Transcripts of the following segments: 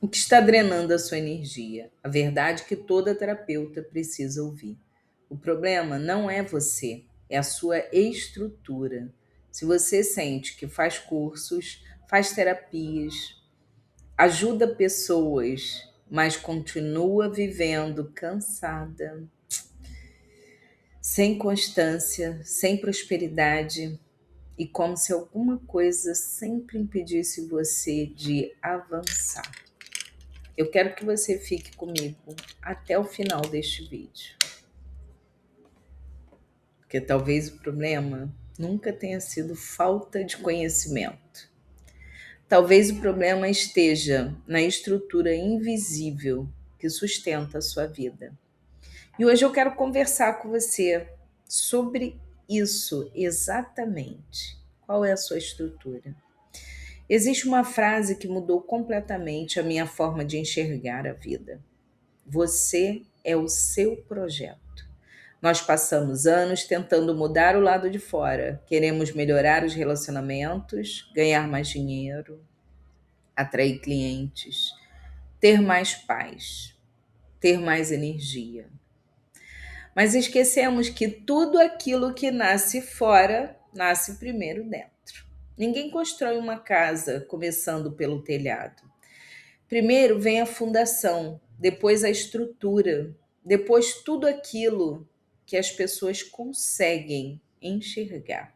O que está drenando a sua energia? A verdade que toda terapeuta precisa ouvir. O problema não é você, é a sua estrutura. Se você sente que faz cursos, faz terapias, ajuda pessoas, mas continua vivendo cansada, sem constância, sem prosperidade e como se alguma coisa sempre impedisse você de avançar. Eu quero que você fique comigo até o final deste vídeo, porque talvez o problema nunca tenha sido falta de conhecimento. Talvez o problema esteja na estrutura invisível que sustenta a sua vida. E hoje eu quero conversar com você sobre isso exatamente. Qual é a sua estrutura? Existe uma frase que mudou completamente a minha forma de enxergar a vida. Você é o seu projeto. Nós passamos anos tentando mudar o lado de fora. Queremos melhorar os relacionamentos, ganhar mais dinheiro, atrair clientes, ter mais paz, ter mais energia. Mas esquecemos que tudo aquilo que nasce fora nasce primeiro dentro. Ninguém constrói uma casa começando pelo telhado. Primeiro vem a fundação, depois a estrutura, depois tudo aquilo que as pessoas conseguem enxergar.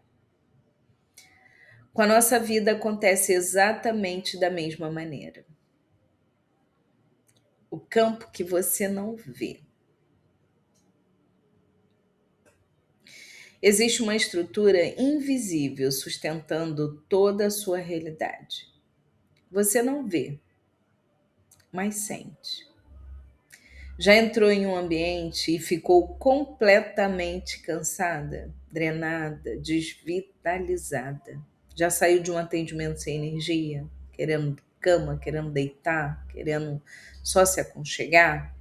Com a nossa vida acontece exatamente da mesma maneira. O campo que você não vê. Existe uma estrutura invisível sustentando toda a sua realidade. Você não vê, mas sente. Já entrou em um ambiente e ficou completamente cansada, drenada, desvitalizada? Já saiu de um atendimento sem energia, querendo cama, querendo deitar, querendo só se aconchegar?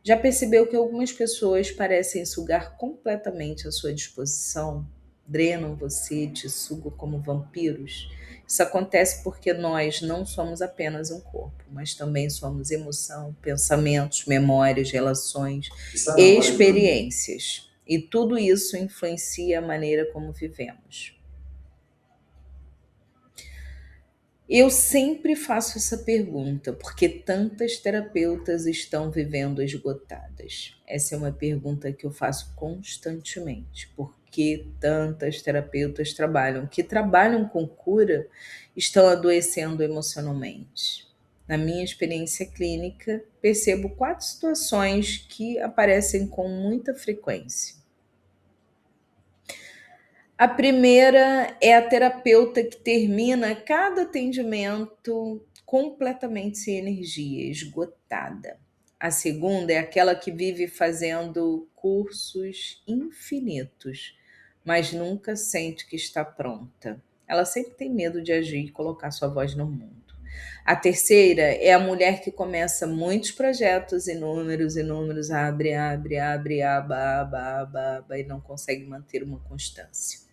Já percebeu que algumas pessoas parecem sugar completamente a sua disposição, drenam você, te sugam como vampiros? Isso acontece porque nós não somos apenas um corpo, mas também somos emoção, pensamentos, memórias, relações, experiências. E tudo isso influencia a maneira como vivemos. Eu sempre faço essa pergunta, porque tantas terapeutas estão vivendo esgotadas? Essa é uma pergunta que eu faço constantemente. Por que tantas terapeutas que trabalham com cura, estão adoecendo emocionalmente? Na minha experiência clínica, percebo 4 situações que aparecem com muita frequência. A primeira é a terapeuta que termina cada atendimento completamente sem energia, esgotada. A segunda é aquela que vive fazendo cursos infinitos, mas nunca sente que está pronta. Ela sempre tem medo de agir e colocar sua voz no mundo. A terceira é a mulher que começa muitos projetos, inúmeros, abre, aba, e não consegue manter uma constância.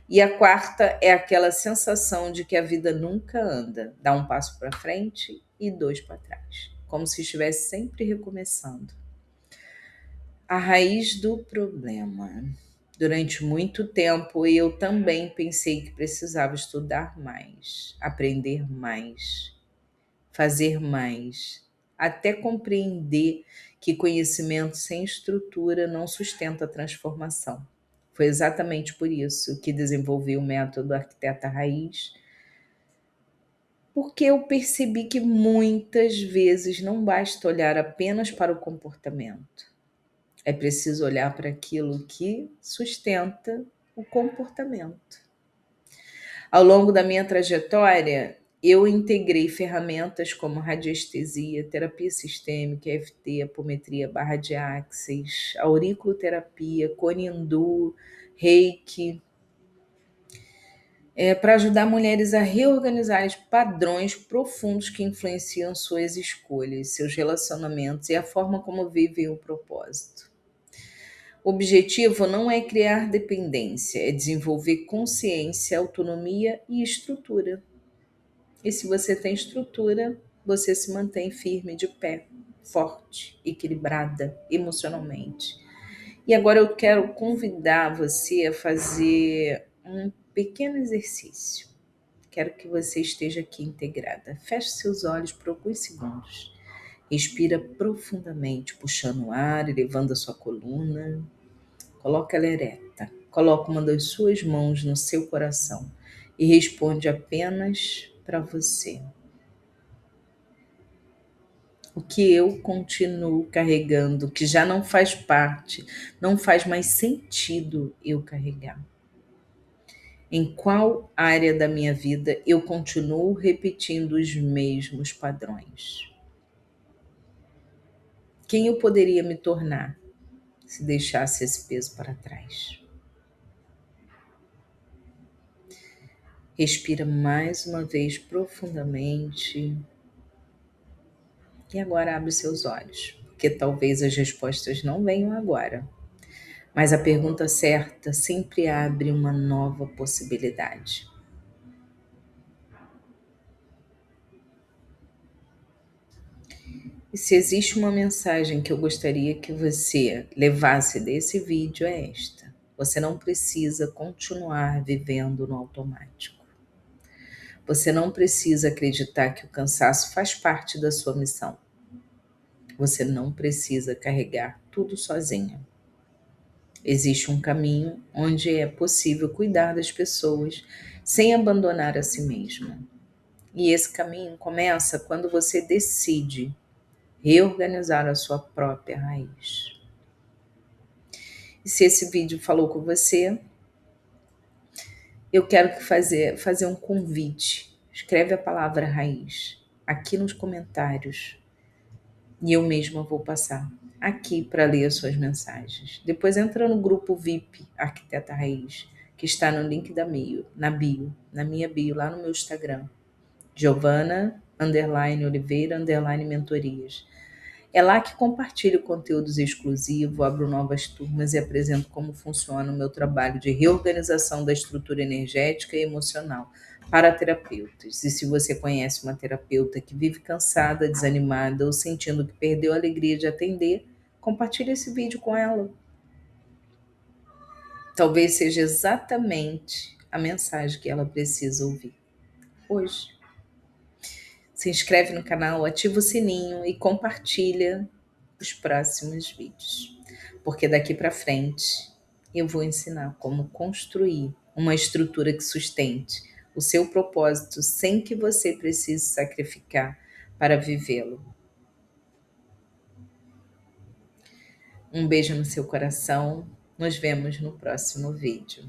E a quarta é aquela sensação de que a vida nunca anda, dá um passo para frente e 2 para trás, como se estivesse sempre recomeçando. A raiz do problema. Durante muito tempo eu também pensei que precisava estudar mais, aprender mais, fazer mais, até compreender que conhecimento sem estrutura não sustenta a transformação. Foi exatamente por isso que desenvolvi o método Arquiteta Raiz, porque eu percebi que muitas vezes não basta olhar apenas para o comportamento. É preciso olhar para aquilo que sustenta o comportamento. Ao longo da minha trajetória, eu integrei ferramentas como radiestesia, terapia sistêmica, EFT, apometria, barra de axis, auriculoterapia, Konindu, Reiki, para ajudar mulheres a reorganizarem os padrões profundos que influenciam suas escolhas, seus relacionamentos e a forma como vivem o propósito. O objetivo não é criar dependência, é desenvolver consciência, autonomia e estrutura. E se você tem estrutura, você se mantém firme de pé, forte, equilibrada emocionalmente. E agora eu quero convidar você a fazer um pequeno exercício. Quero que você esteja aqui integrada. Feche seus olhos por alguns segundos. Respira profundamente, puxando o ar e levando a sua coluna. Coloca ela ereta. Coloca uma das suas mãos no seu coração e responde apenas para você. O que eu continuo carregando, que já não faz parte, não faz mais sentido eu carregar? Em qual área da minha vida eu continuo repetindo os mesmos padrões? Quem eu poderia me tornar se deixasse esse peso para trás? Respira mais uma vez profundamente e agora abre seus olhos, porque talvez as respostas não venham agora, mas a pergunta certa sempre abre uma nova possibilidade. E se existe uma mensagem que eu gostaria que você levasse desse vídeo é esta: você não precisa continuar vivendo no automático. Você não precisa acreditar que o cansaço faz parte da sua missão. Você não precisa carregar tudo sozinha. Existe um caminho onde é possível cuidar das pessoas sem abandonar a si mesma. E esse caminho começa quando você decide reorganizar a sua própria raiz. E se esse vídeo falou com você, eu quero fazer um convite. Escreve a palavra raiz aqui nos comentários e eu mesma vou passar aqui para ler as suas mensagens. Depois entra no grupo VIP Arquiteta Raiz, que está no link da bio, na minha bio, lá no meu Instagram. Giovana_Oliveira_mentorias. É lá que compartilho conteúdos exclusivos, abro novas turmas e apresento como funciona o meu trabalho de reorganização da estrutura energética e emocional para terapeutas. E se você conhece uma terapeuta que vive cansada, desanimada ou sentindo que perdeu a alegria de atender, compartilhe esse vídeo com ela. Talvez seja exatamente a mensagem que ela precisa ouvir hoje. Se inscreve no canal, ativa o sininho e compartilha os próximos vídeos. Porque daqui para frente eu vou ensinar como construir uma estrutura que sustente o seu propósito sem que você precise sacrificar para vivê-lo. Um beijo no seu coração. Nos vemos no próximo vídeo.